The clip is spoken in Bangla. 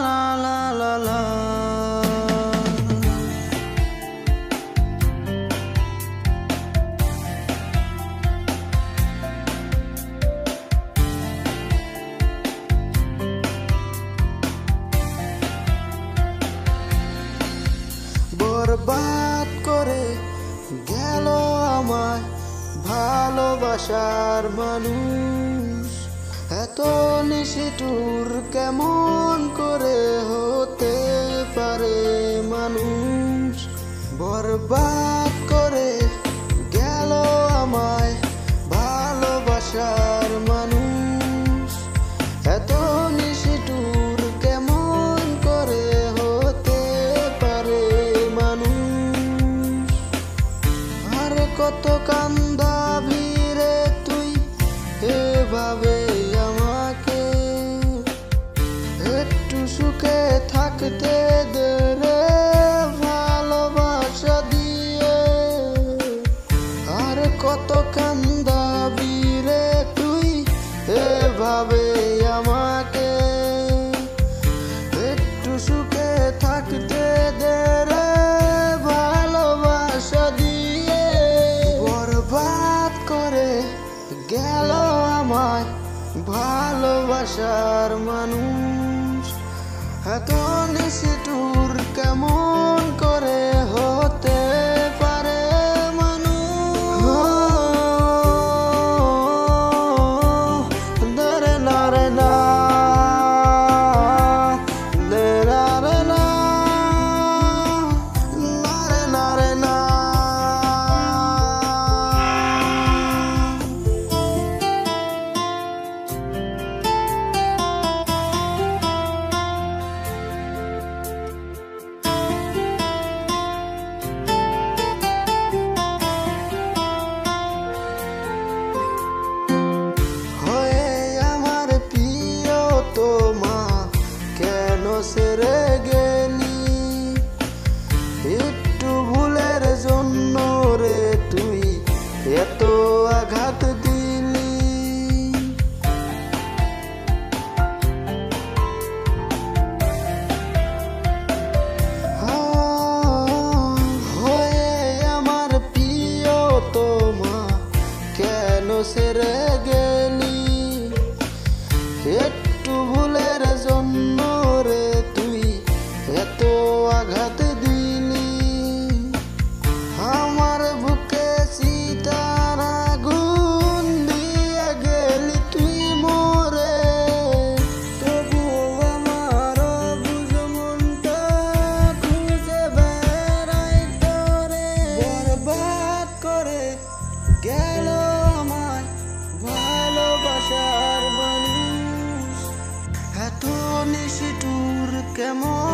লা লা লা লা। বরবাদ করে গেল আমায় ভালোবাসার মানুষ, এত নিষ্ঠুর কেমন করে হতে পারে মানুষ। বরবাদ করে গেল আমায় ভালোবাসার মানুষ, এত নিষ্ঠুর কেমন করে হতে পারে মানুষ। আর কত কান্দাবি রে তুই এভাবে আমাকে, একটু সুখে থাকতে দে রে ভালোবাসা দিয়ে। আর কত কান্দাবি রে তুই এভাবে আমাকে, একটু সুখে থাকতে দে রে ভালোবাসা দিয়ে। বরবাদ করে গেল আমায় ভালোবাসার মানুষ, এত নিষ্ঠুর কেমন করে হতে পারে মানুষ। দরে না রে না, দে না রে না, না রে না রে না। ছেড়ে গেলি একটু ভুলের জন্য রে তুই এত আঘাত দিলি। হয়ে আমার প্রিয় তোমা কেন ছেড়ে গেলি, একটু ভুলের জন্য রে তুই এত আঘাত দিলি। আমার বুকে সীতার আগুন দিয়ে গেলি তুই মোরে, তবু আমার বুঝ মনটা খুঁজে বেড়াই তোরে। বরবাদ করে গেল আমায় ভালোবাসার মানুষ, এত নিষ্ঠুর কেমন